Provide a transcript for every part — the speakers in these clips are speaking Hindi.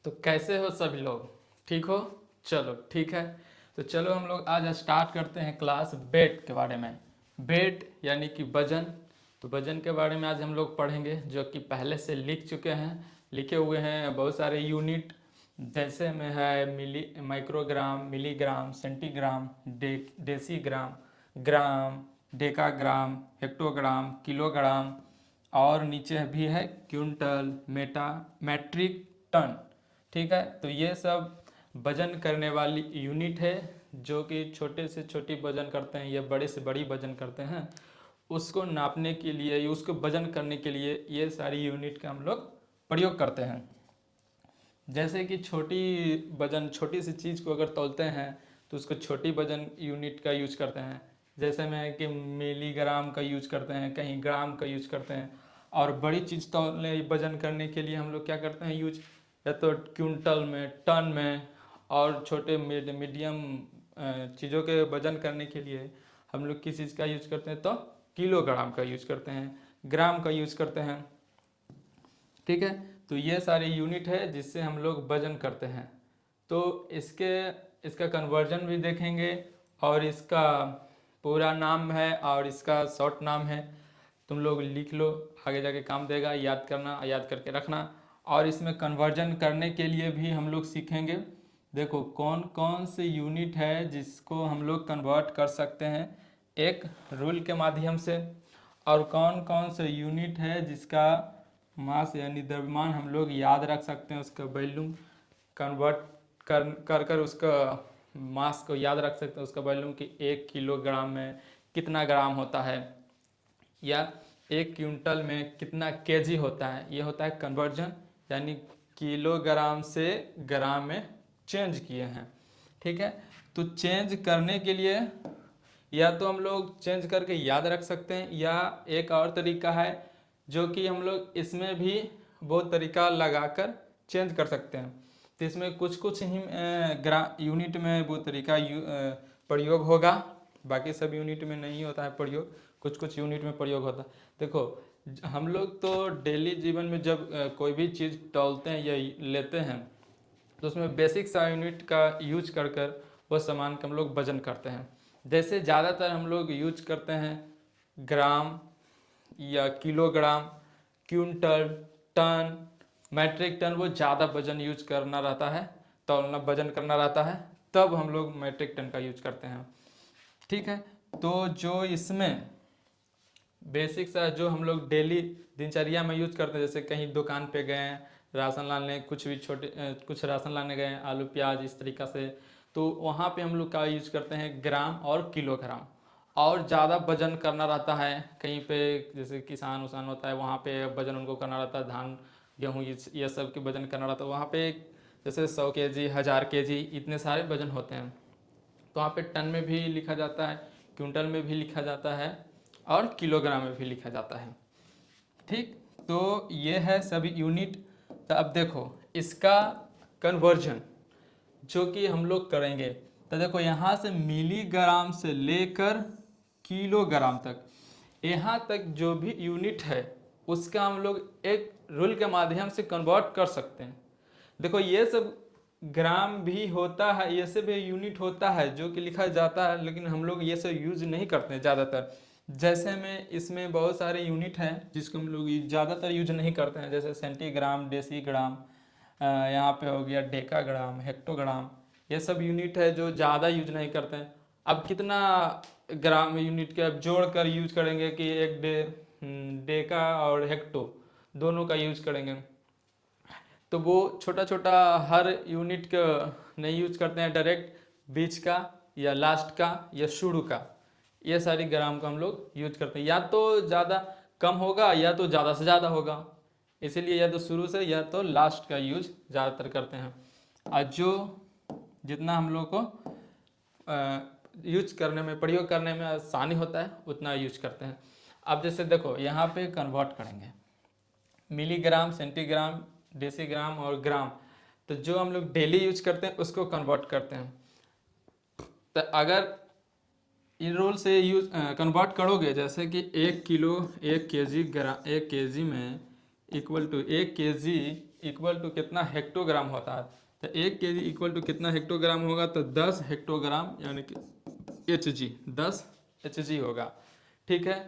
तो कैसे हो सभी लोग? ठीक हो? चलो ठीक है। तो चलो हम लोग आज स्टार्ट करते हैं क्लास वेट के बारे में। वेट यानी कि वजन। तो वजन के बारे में आज हम लोग पढ़ेंगे, जो कि पहले से लिखे हुए हैं बहुत सारे यूनिट। जैसे में है माइक्रोग्राम, मिलीग्राम, सेंटीग्राम, डेसीग्राम, ग्राम, डेकाग्राम, हेक्टोग्राम, किलोग्राम, और नीचे भी है क्विंटल, मैट्रिक टन। ठीक है, तो ये सब वजन करने वाली यूनिट है, जो कि छोटे से छोटी वजन करते हैं या बड़े से बड़ी वजन करते हैं। उसको नापने के लिए या उसको वजन करने के लिए ये सारी यूनिट का हम लोग प्रयोग करते हैं। जैसे कि छोटी सी चीज़ को अगर तौलते हैं तो उसको छोटी वजन यूनिट का यूज करते हैं। जैसे में कि मिलीग्राम का यूज करते हैं, कहीं ग्राम का यूज करते हैं। और बड़ी चीज़ तौलने वजन करने के लिए हम लोग क्या करते हैं यूज, या तो क्विंटल में, टन में। और छोटे मीडियम चीज़ों के वजन करने के लिए हम लोग किस चीज़ का यूज करते हैं, तो किलोग्राम का यूज करते हैं, ग्राम का यूज करते हैं। ठीक है, तो ये सारे यूनिट है जिससे हम लोग वजन करते हैं। तो इसका कन्वर्जन भी देखेंगे, और इसका पूरा नाम है और इसका शॉर्ट नाम है। तुम लोग लिख लो, आगे जाके काम देगा, याद करना, याद करके रखना। और इसमें कन्वर्जन करने के लिए भी हम लोग सीखेंगे। देखो कौन कौन से यूनिट है जिसको हम लोग कन्वर्ट कर सकते हैं एक रूल के माध्यम से, और कौन कौन से यूनिट है जिसका मास यानी द्रव्यमान हम लोग याद रख सकते हैं, उसका वॉल्यूम कन्वर्ट कर उसका मास को याद रख सकते हैं, उसका वॉल्यूम कि 1 किलोग्राम में कितना ग्राम होता है, या 1 क्विंटल में कितना केजी होता है। ये होता है कन्वर्जन, यानी किलोग्राम से ग्राम में चेंज किए हैं। ठीक है, तो चेंज करने के लिए या तो हम लोग चेंज करके याद रख सकते हैं, या एक और तरीका है जो कि हम लोग इसमें भी बहुत तरीका लगाकर चेंज कर सकते हैं। तो इसमें कुछ कुछ ही यूनिट में वो तरीका प्रयोग होगा, बाकी सब यूनिट में नहीं होता है प्रयोग, कुछ कुछ यूनिट में प्रयोग होता है। देखो हम लोग तो डेली जीवन में जब कोई भी चीज़ तौलते हैं या लेते हैं, तो उसमें बेसिक सा यूनिट का यूज कर कर वो सामान का हम लोग वजन करते हैं। जैसे ज़्यादातर हम लोग यूज करते हैं ग्राम या kilogram, quintal, ton, metric ton. वो ज़्यादा वजन यूज करना रहता है, तौलना वजन करना रहता है, तब हम लोग मैट्रिक टन का यूज करते हैं। ठीक है, तो जो इसमें बेसिक सा जो हम लोग डेली दिनचर्या में यूज करते हैं, जैसे कहीं दुकान पे गए हैं राशन लाने, कुछ भी कुछ राशन लाने गए हैं, आलू प्याज इस तरीक़ा से, तो वहाँ पे हम लोग का यूज करते हैं ग्राम और किलोग्राम। और ज़्यादा वजन करना रहता है कहीं पे, जैसे किसान उसान होता है, वहाँ पे वजन उनको करना रहता है, धान गेहूँ ये सब के वजन करना रहता है। वहाँ पे जैसे 100 kg, 1000 kg, इतने सारे वजन होते हैं। तो वहाँ पे टन में भी लिखा जाता है, क्विंटल में भी लिखा जाता है, और किलोग्राम में भी लिखा जाता है। ठीक, तो ये है सभी यूनिट। तो अब देखो इसका कन्वर्जन जो कि हम लोग करेंगे, तो देखो यहाँ से मिलीग्राम से लेकर किलोग्राम तक, यहाँ तक जो भी यूनिट है उसका हम लोग एक रूल के माध्यम से कन्वर्ट कर सकते हैं। देखो ये सब ग्राम भी होता है, ये सब यूनिट होता है जो कि लिखा जाता है, लेकिन हम लोग ये सब यूज नहीं करते हैं ज़्यादातर। जैसे में इसमें बहुत सारे यूनिट हैं जिसको हम लोग ज़्यादातर यूज नहीं करते हैं, जैसे सेंटीग्राम, डेसीग्राम, यहाँ पे हो गया डेकाग्राम, हेक्टोग्राम। ये सब यूनिट है जो ज़्यादा यूज नहीं करते हैं। अब कितना ग्राम यूनिट के अब जोड़ कर यूज करेंगे कि एक डेका और हेक्टो दोनों का यूज करेंगे, तो वो छोटा छोटा हर यूनिट का नहीं यूज करते हैं, डायरेक्ट बीच का या लास्ट का या शुरू का, ये सारी ग्राम का हम लोग यूज करते हैं। या तो ज़्यादा कम होगा या तो ज़्यादा से ज़्यादा होगा, इसीलिए या तो शुरू से या तो लास्ट का यूज ज़्यादातर करते हैं। और जो जितना हम लोग को यूज करने में, प्रयोग करने में आसानी होता है उतना यूज करते हैं। अब जैसे देखो यहाँ पे कन्वर्ट करेंगे मिलीग्राम, सेंटीग्राम, डेसीग्राम और ग्राम, तो जो हम लोग डेली यूज करते हैं उसको कन्वर्ट करते हैं। तो अगर इन रूल से यूज कन्वर्ट करोगे, जैसे कि 1 किलो 1 kg ग्राम, 1 kg में equal to 1 kg equal to कितना हेक्टोग्राम होता है। तो 1 केजी इक्वल टू कितना हेक्टोग्राम होगा, तो 10 हेक्टोग्राम यानी कि Hg, 10 Hg होगा। ठीक है,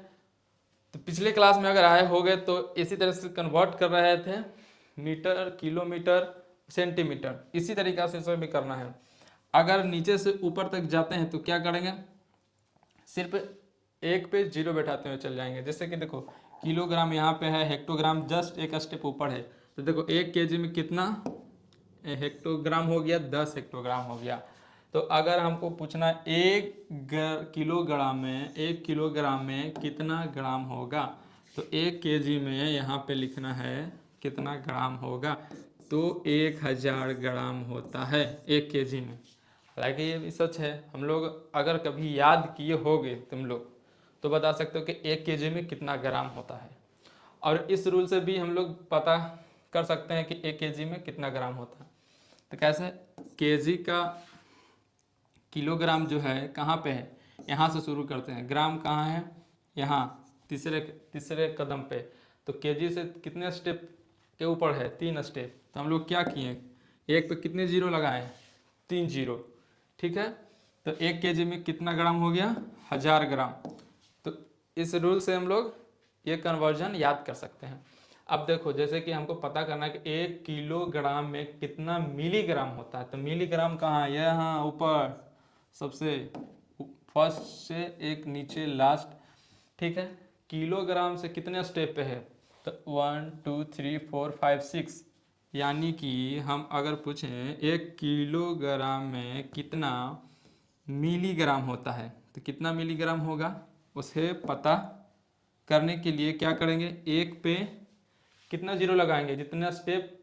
तो पिछले क्लास में अगर आए होंगे तो इसी तरह से कन्वर्ट कर रहे थे मीटर, किलोमीटर, सेंटीमीटर, इसी तरीक़ा से इसे भी करना है। अगर नीचे से ऊपर तक जाते हैं तो क्या करेंगे, सिर्फ एक पे जीरो बैठाते हुए चल जाएंगे। जैसे कि देखो किलोग्राम यहाँ पे है, हेक्टोग्राम जस्ट एक स्टेप ऊपर है। तो देखो 1 केजी में कितना हेक्टोग्राम हो गया, 10 हेक्टोग्राम हो गया। तो अगर हमको पूछना किलोग्राम में 1 किलोग्राम में कितना ग्राम होगा, तो 1 केजी में यहाँ पे लिखना है कितना ग्राम होगा, तो 1000 ग्राम होता है 1 केजी में। हालांकि ये भी सच है, हम लोग अगर कभी याद किए होगे तुम लोग तो बता सकते हो कि 1 केजी में कितना ग्राम होता है। और इस रूल से भी हम लोग पता कर सकते हैं कि 1 केजी में कितना ग्राम होता है। तो कैसे, केजी का किलोग्राम जो है कहाँ पे है, यहाँ से शुरू करते हैं। ग्राम कहाँ है, यहाँ तीसरे कदम पे। तो केजी से कितने स्टेप के ऊपर है, 3 स्टेप। तो हम लोग क्या किए, एक पे कितने जीरो लगाए, 3 जीरो। ठीक है, तो 1 केजी में कितना ग्राम हो गया, 1000 ग्राम। तो इस रूल से हम लोग ये कन्वर्जन याद कर सकते हैं। अब देखो जैसे कि हमको पता करना है कि 1 किलोग्राम में कितना मिलीग्राम होता है। तो मिलीग्राम कहाँ है, यहाँ ऊपर सबसे फर्स्ट से एक नीचे लास्ट। ठीक है, किलोग्राम से कितने स्टेप पे है, तो 1 2 3 4 5 6, यानी कि हम अगर पूछें 1 किलोग्राम में कितना मिलीग्राम होता है तो कितना मिलीग्राम होगा, उसे पता करने के लिए क्या करेंगे, एक पे कितना जीरो लगाएंगे, जितना स्टेप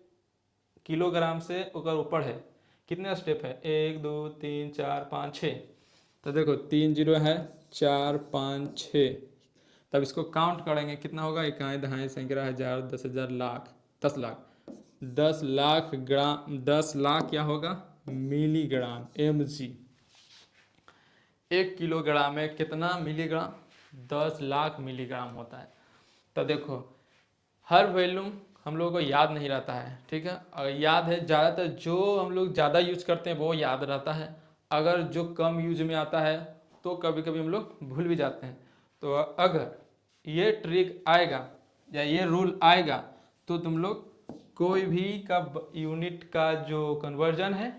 किलोग्राम से ऊपर है, कितने स्टेप है, 1 2 3 4 5 6। तो देखो 3 जीरो है, 4 5 6, तब इसको काउंट करेंगे कितना होगा, इकाई दहाई सैकड़ा हज़ार 10,000 लाख 10 लाख 10 लाख ग्राम, 10 लाख क्या होगा, मिलीग्राम, mg। 1 किलोग्राम में कितना मिलीग्राम, 10 लाख मिलीग्राम होता है। तो देखो हर वैल्यू हम लोगों को याद नहीं रहता है। ठीक है, अगर याद है, ज़्यादातर जो हम लोग ज़्यादा यूज करते हैं वो याद रहता है। अगर जो कम यूज में आता है तो कभी कभी हम लोग भूल भी जाते हैं। तो अगर ये ट्रिक आएगा या ये रूल आएगा तो तुम लोग कोई भी का यूनिट का जो कन्वर्जन है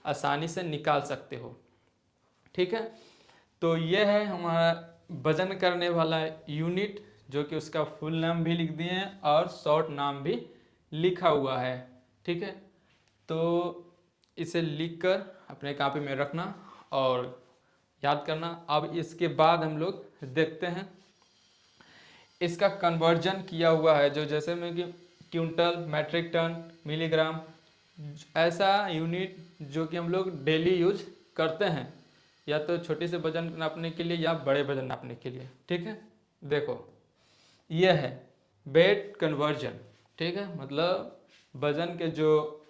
आसानी से निकाल सकते हो। ठीक है, तो ये है हमारा वजन करने वाला यूनिट, जो कि उसका फुल नाम भी लिख दिए हैं और शॉर्ट नाम भी लिखा हुआ है। ठीक है, तो इसे लिखकर अपने कॉपी में रखना और याद करना। अब इसके बाद हम लोग देखते हैं इसका कन्वर्जन किया हुआ है, जो जैसे में कि क्विंटल, मैट्रिक टन, मिलीग्राम, ऐसा यूनिट जो कि हम लोग डेली यूज करते हैं, या तो छोटे से वजन नापने के लिए या बड़े वजन नापने के लिए। ठीक है, देखो यह है वेट कन्वर्जन। ठीक है, मतलब वजन के जो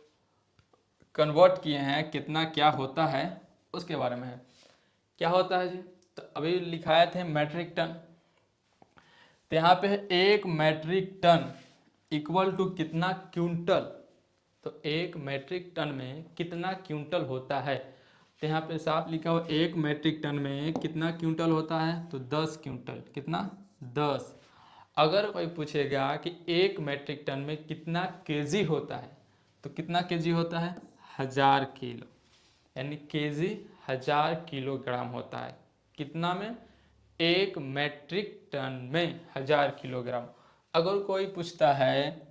कन्वर्ट किए हैं कितना क्या होता है उसके बारे में है। क्या होता है जी, तो अभी लिखाए थे मैट्रिक टन, तो यहाँ पे है 1 मैट्रिक टन इक्वल टू कितना क्विंटल। तो 1 मैट्रिक टन में कितना क्विंटल होता है, तो यहाँ पे साफ लिखा हुआ 1 मैट्रिक टन में कितना क्विंटल होता है, तो 10 क्विंटल। कितना, 10। अगर कोई पूछेगा कि 1 मैट्रिक टन में कितना केजी होता है, तो कितना केजी होता है, 1000 किलो, यानी केजी 1000 किलोग्राम होता है। कितना में, 1 मैट्रिक टन में 1000 किलोग्राम। अगर कोई पूछता है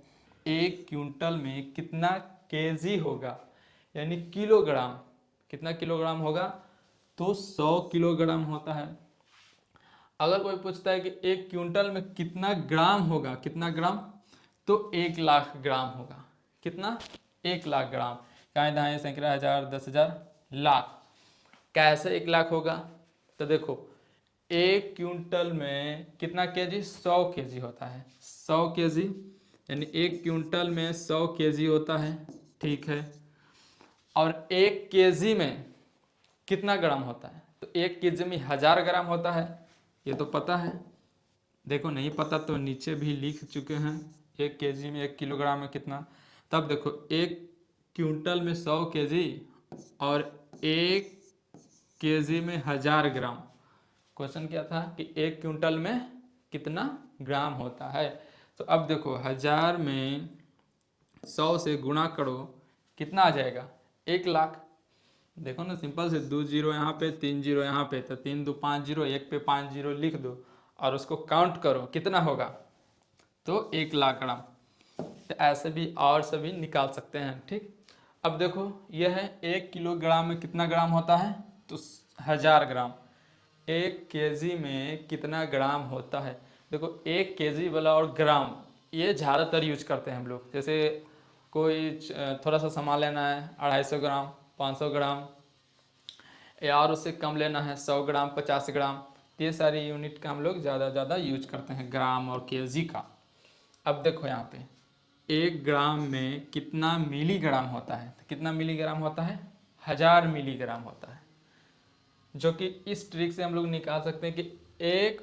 1 क्विंटल में कितना केजी होगा, यानी किलोग्राम, कितना किलोग्राम होगा, तो 100 किलोग्राम होता है। अगर कोई पूछता है कि 1 क्विंटल में कितना ग्राम होगा, कितना ग्राम, तो 1 लाख ग्राम होगा। कितना, 1 लाख ग्राम, कहाँ दहाई सैकड़ा हज़ार 10,000 लाख। कैसे 1 लाख होगा, तो देखो 1 क्विंटल में कितना केजी, 100 केजी होता है। 100 केजी यानी 1 क्विंटल में 100 केजी होता है। ठीक है, और 1 केजी में कितना ग्राम होता है, तो 1 केजी में 1000 ग्राम होता है, ये तो पता है। देखो नहीं पता तो नीचे भी लिख चुके हैं, 1 केजी में 1 किलोग्राम में कितना। तब देखो 1 क्विंटल में 100 केजी और 1 केजी में 1000 ग्राम। क्वेश्चन क्या था कि 1 क्विंटल में कितना ग्राम होता है। तो अब देखो 1000 में 100 से गुणा करो, कितना आ जाएगा 1 लाख। देखो ना सिंपल से 2 जीरो यहाँ पे 3 जीरो यहाँ पे, तो 3 2 5 जीरो, 1 पे 5 जीरो लिख दो और उसको काउंट करो कितना होगा, तो 1 लाख ग्राम। तो ऐसे भी और सभी निकाल सकते हैं। ठीक, अब देखो यह है 1 किलोग्राम में कितना ग्राम होता है, तो 1000 ग्राम। 1 केजी में कितना ग्राम होता है, देखो 1 केजी वाला और ग्राम ये ज़्यादातर यूज करते हैं हम लोग। जैसे कोई थोड़ा सा सामान लेना है 250 ग्राम 500 ग्राम, या और उससे कम लेना है 100 ग्राम 50 ग्राम, ये सारी यूनिट का हम लोग ज़्यादा यूज करते हैं, ग्राम और केजी का। अब देखो यहाँ पे 1 ग्राम में कितना मिलीग्राम होता है, तो कितना मिलीग्राम होता है, 1000 मिलीग्राम होता है। जो कि इस ट्रिक से हम लोग निकाल सकते हैं कि एक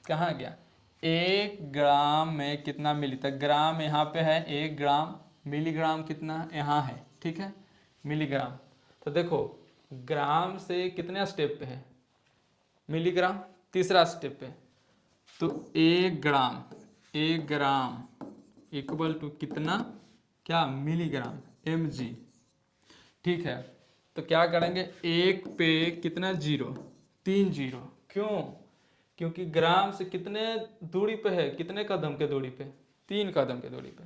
कहाँ गया, 1 ग्राम में कितना मिली, तक ग्राम यहाँ पे है 1 ग्राम, मिलीग्राम कितना यहाँ है, ठीक है, मिलीग्राम। तो देखो ग्राम से कितने स्टेप पे है, मिलीग्राम तीसरा स्टेप पे। तो 1 ग्राम इक्वल टू कितना, क्या, मिलीग्राम, mg। ठीक है, तो क्या करेंगे, 1 पे कितना जीरो, 3 जीरो, क्यों, क्योंकि ग्राम से कितने दूरी पे है, कितने कदम के दूरी पे, 3 कदम के दूरी पे,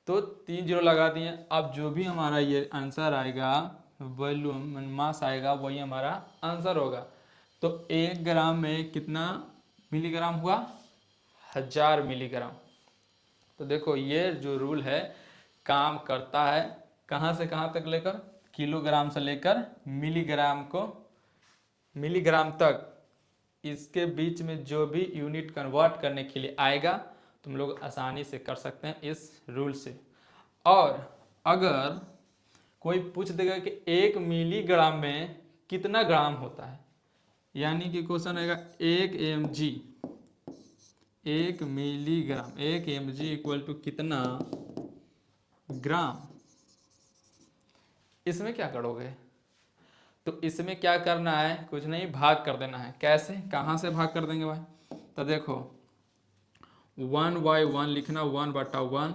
तो 3 जीरो लगा दिए। अब जो भी हमारा ये आंसर आएगा, वॉल्यूम मास आएगा, वही हमारा आंसर होगा। तो 1 ग्राम में कितना मिलीग्राम हुआ, 1000 मिलीग्राम। तो देखो ये जो रूल है काम करता है, कहाँ से कहाँ तक लेकर, किलोग्राम से लेकर मिलीग्राम को, मिलीग्राम तक, इसके बीच में जो भी यूनिट कन्वर्ट करने के लिए आएगा तुम लोग आसानी से कर सकते हैं इस रूल से। और अगर कोई पूछ देगा कि 1 मिलीग्राम में कितना ग्राम होता है, यानी कि क्वेश्चन आएगा 1 mg, 1 milligram, 1 mg equal to कितना ग्राम, इसमें क्या करोगे, तो इसमें क्या करना है, कुछ नहीं, भाग कर देना है। कैसे, कहाँ से भाग कर देंगे भाई, तो देखो 1/1 लिखना, 1/1,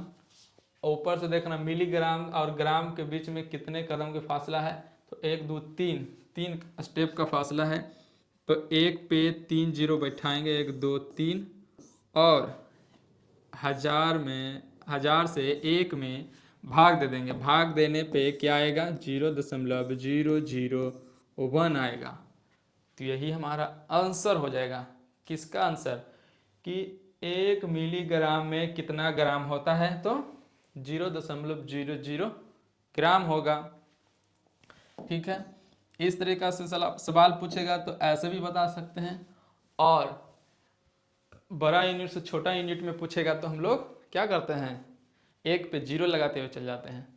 ऊपर से देखना मिलीग्राम और ग्राम के बीच में कितने कदम के फासला है, तो 1 2 3, 3 स्टेप का फासला है। तो 1 पे 3 जीरो बैठाएंगे, 1 2 3, और 1000 से 1 में भाग दे देंगे। भाग देने पे क्या आएगा, 0.001 आएगा। तो यही हमारा आंसर हो जाएगा। किसका आंसर, कि 1 मिलीग्राम में कितना ग्राम होता है, तो 0.00 ग्राम होगा। ठीक है, इस तरीका से सवाल पूछेगा तो ऐसे भी बता सकते हैं, और बड़ा यूनिट से छोटा यूनिट में पूछेगा तो हम लोग क्या करते हैं, 1 पे 0 लगाते हुए चल जाते हैं।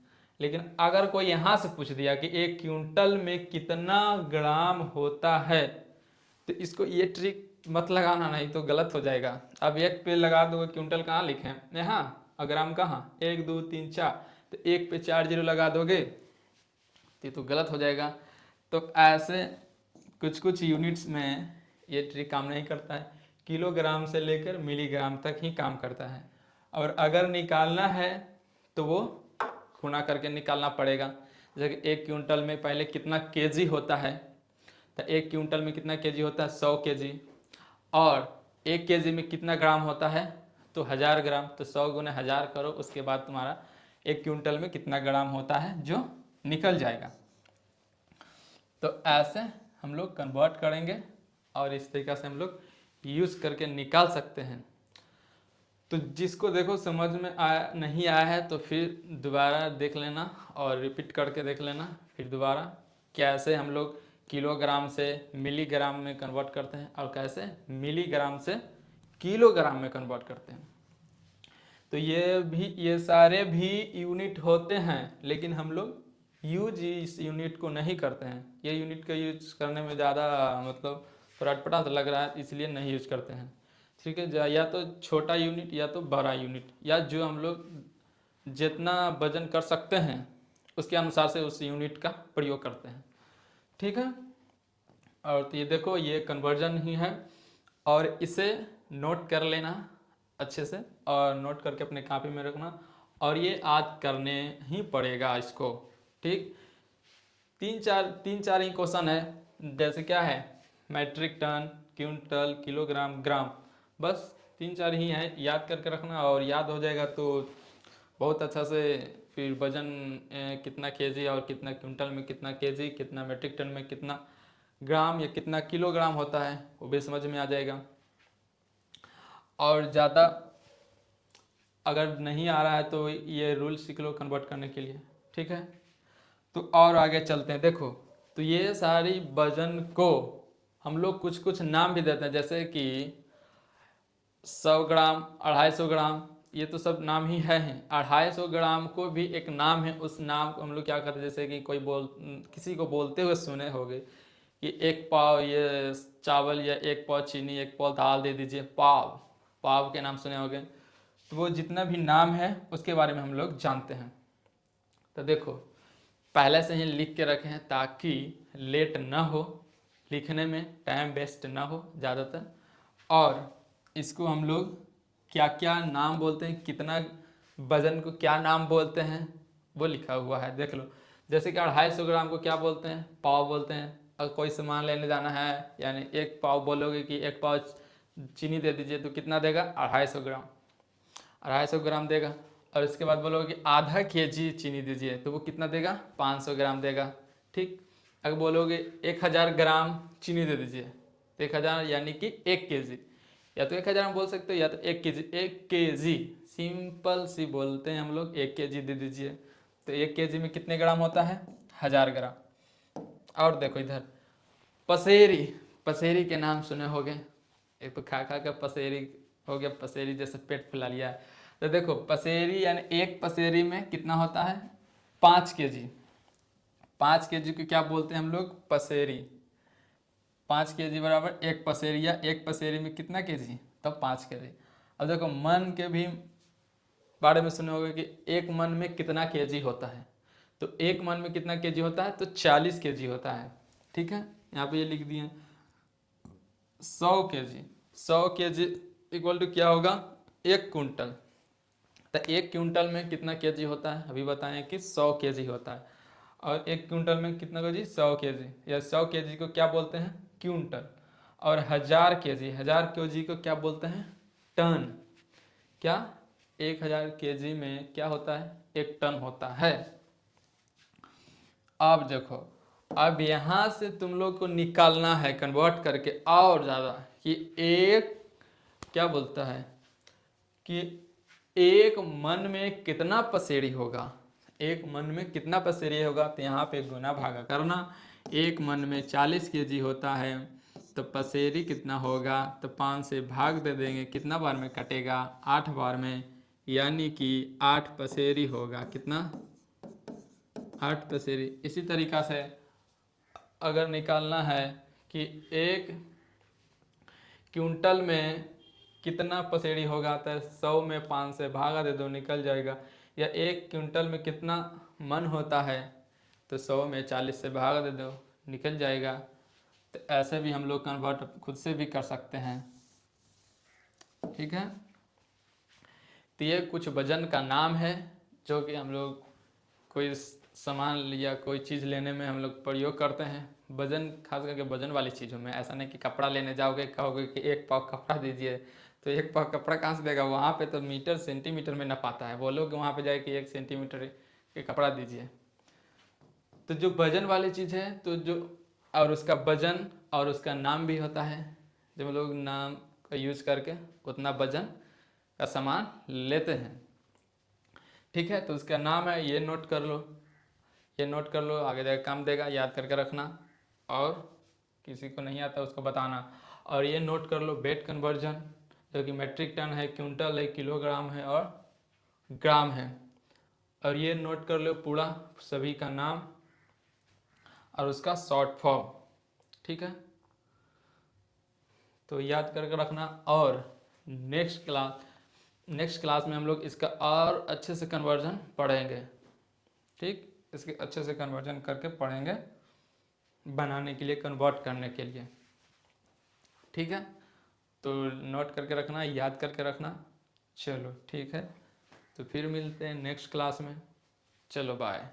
लेकिन अगर कोई यहाँ से पूछ दिया कि 1 क्विंटल में कितना ग्राम होता है, तो इसको ये ट्रिक मत लगाना, नहीं तो गलत हो जाएगा। अब 1 पे लगा दो, क्विंटल कहाँ लिखे हैं यहाँ, और ग्राम कहाँ, 1 2 3 4, तो 1 पे 4 जीरो लगा दोगे तो गलत हो जाएगा। तो ऐसे कुछ कुछ यूनिट्स में ये ट्रिक काम नहीं करता है, किलोग्राम से लेकर मिलीग्राम तक ही काम करता है। और अगर निकालना है तो वो गुणा करके निकालना पड़ेगा। जैसे कि 1 क्विंटल में पहले कितना केजी होता है, तो 1 क्विंटल में कितना केजी होता है, 100 केजी, और 1 केजी में कितना ग्राम होता है, तो 1000 ग्राम। तो 100 गुना 1000 करो, उसके बाद तुम्हारा 1 क्विंटल में कितना ग्राम होता है जो निकल जाएगा। तो ऐसे हम लोग कन्वर्ट करेंगे और इस तरीक़ा से हम लोग यूज़ करके निकाल सकते हैं। तो जिसको देखो समझ में नहीं आया है तो फिर दोबारा देख लेना और रिपीट करके देख लेना, फिर दोबारा कैसे हम लोग किलोग्राम से मिलीग्राम में कन्वर्ट करते हैं और कैसे मिलीग्राम से किलोग्राम में कन्वर्ट करते हैं। तो ये सारे भी यूनिट होते हैं, लेकिन हम लोग यूज इस यूनिट को नहीं करते हैं। ये यूनिट का यूज करने में ज़्यादा मतलब थोड़ा अटपटा सा लग रहा है, इसलिए नहीं यूज करते हैं। ठीक है, या तो छोटा यूनिट या तो बड़ा यूनिट, या जो हम लोग जितना वजन कर सकते हैं उसके अनुसार से उस यूनिट का प्रयोग करते हैं। ठीक है, और तो ये देखो ये कन्वर्जन ही है, और इसे नोट कर लेना अच्छे से, और नोट करके अपने कॉपी में रखना, और ये आज करने ही पड़ेगा इसको। ठीक, तीन चार ही क्वेश्चन है, जैसे क्या है, मैट्रिक टन, क्विंटल, किलोग्राम, ग्राम, बस तीन चार ही हैं, याद करके रखना, और याद हो जाएगा तो बहुत अच्छा से फिर वजन कितना केजी और कितना क्विंटल में कितना केजी, कितना मैट्रिक टन में कितना ग्राम या कितना किलोग्राम होता है वो भी समझ में आ जाएगा। और ज़्यादा अगर नहीं आ रहा है तो ये रूल सीख लो कन्वर्ट करने के लिए। ठीक है, तो और आगे चलते हैं। देखो, तो ये सारी वजन को हम लोग कुछ कुछ नाम भी देते हैं, जैसे कि 100 ग्राम, 250 ग्राम, ये तो सब नाम ही है। 250 ग्राम को भी एक नाम है, उस नाम को हम लोग क्या करते हैं, जैसे कि किसी को बोलते हुए सुने होंगे कि 1 पाव ये चावल, या 1 पाव चीनी, 1 पाव दाल दे दीजिए, पाव, पाव के नाम सुने होंगे। तो वो जितना भी नाम है उसके बारे में हम लोग जानते हैं। तो देखो, पहले से ही लिख के रखे हैं ताकि लेट ना हो, लिखने में टाइम वेस्ट ना हो ज़्यादातर। और इसको हम लोग क्या क्या नाम बोलते हैं, कितना वजन को क्या नाम बोलते हैं वो लिखा हुआ है, देख लो। जैसे कि 250 ग्राम को क्या बोलते हैं, पाव बोलते हैं। अगर कोई सामान लेने जाना है, यानी 1 पाव बोलोगे कि 1 पाव चीनी दे दीजिए, तो कितना देगा, 250 ग्राम, 250 ग्राम देगा। और इसके बाद बोलोगे कि आधा केजी चीनी दीजिए, तो वो कितना देगा, 500 ग्राम देगा। ठीक, अगर बोलोगे 1000 ग्राम चीनी दे दीजिए, तो 1000 यानी कि 1 केजी, या तो 1000 में बोल सकते हो, या तो 1 केजी, 1 केजी सिंपल सी बोलते हैं हम लोग, 1 केजी दे दीजिए। तो 1 केजी में कितने ग्राम होता है, 1000 ग्राम। और देखो इधर पसेरी, पसेरी के नाम सुने होंगे, एक तो खा खा कर पसेरी हो गया, पसेरी जैसे पेट फुला लिया है। तो देखो पसेरी यानी 1 पसेरी में कितना होता है, 5 केजी। 5 केजी को क्या बोलते हैं हम लोग, पसेरी। 5 केजी बराबर 1 पसेरी, या 1 पसेरी में कितना केजी, तब 5 केजी। अब देखो मन के भी बारे में सुने होंगे कि 1 मन में कितना केजी होता है, तो 1 मन में कितना केजी होता है, तो 40 केजी होता है। ठीक है, यहाँ पे ये लिख दिए 100 केजी। 100 केजी इक्वल टू क्या होगा, 1 कुंटल। तो 1 क्विंटल में कितना केजी होता है, अभी बताएं कि 100 केजी होता है। और 1 क्विंटल में कितना केजी, 100 केजी, या 100 केजी को क्या बोलते हैं, क्विंटल। और 1000 केजी, 1000 केजी को क्या बोलते हैं, टन। क्या, 1000 केजी में क्या होता है, 1 टन होता है। अब देखो, अब यहाँ से तुम लोग को निकालना है कन्वर्ट करके और ज़्यादा, कि एक क्या बोलता है कि 1 मन में कितना पसेरी होगा, 1 मन में कितना पसेरी होगा। तो यहाँ पे गुना भागा करना, 1 मन में 40 केजी होता है, तो पसेरी कितना होगा, तो 5 से भाग दे देंगे, कितना बार में कटेगा, 8 बार में, यानी कि 8 पसेरी होगा, कितना, 8 पसेरी। इसी तरीक़ा से अगर निकालना है कि 1 क्विंटल में कितना पसेरी होगा, तो 100 में 5 से भागा दे दो, निकल जाएगा। या 1 क्विंटल में कितना मन होता है, तो 100 में 40 से भागा दे दो, निकल जाएगा। तो ऐसे भी हम लोग कन्वर्ट खुद से भी कर सकते हैं। ठीक है, तो ये कुछ वजन का नाम है जो कि हम लोग कोई सामान या कोई चीज़ लेने में हम लोग प्रयोग करते हैं। वजन खास करके वजन वाली चीज़ों में, ऐसा नहीं कि कपड़ा लेने जाओगे कहोगे कि 1 पाव कपड़ा दीजिए, तो 1 पाव कपड़ा कहाँ से देगा, वहाँ पे तो मीटर सेंटीमीटर में नपाता है, बोलोगे वहाँ पे जाए कि 1 सेंटीमीटर के कपड़ा दीजिए। तो जो वजन वाली चीज़ है, तो जो और उसका वजन और उसका नाम भी होता है, जब हम लोग नाम का यूज करके उतना वजन का सामान लेते हैं। ठीक है, तो उसका नाम है, ये नोट कर लो, ये नोट कर लो, आगे जाकर काम देगा, याद करके रखना, और किसी को नहीं आता उसको बताना। और ये नोट कर लो वेट कन्वर्जन, जो कि मैट्रिक टन है, क्विंटल है, किलोग्राम है और ग्राम है। और ये नोट कर लो पूरा सभी का नाम और उसका शॉर्ट फॉर्म। ठीक है, तो याद करके रखना। और नेक्स्ट क्लास नेक्स्ट क्लास में हम लोग इसका और अच्छे से कन्वर्जन पढ़ेंगे। ठीक, इसके अच्छे से कन्वर्जन करके पढ़ेंगे, बनाने के लिए, कन्वर्ट करने के लिए। ठीक है, तो नोट करके रखना, याद करके रखना। चलो ठीक है, तो फिर मिलते हैं नेक्स्ट क्लास में। चलो बाय।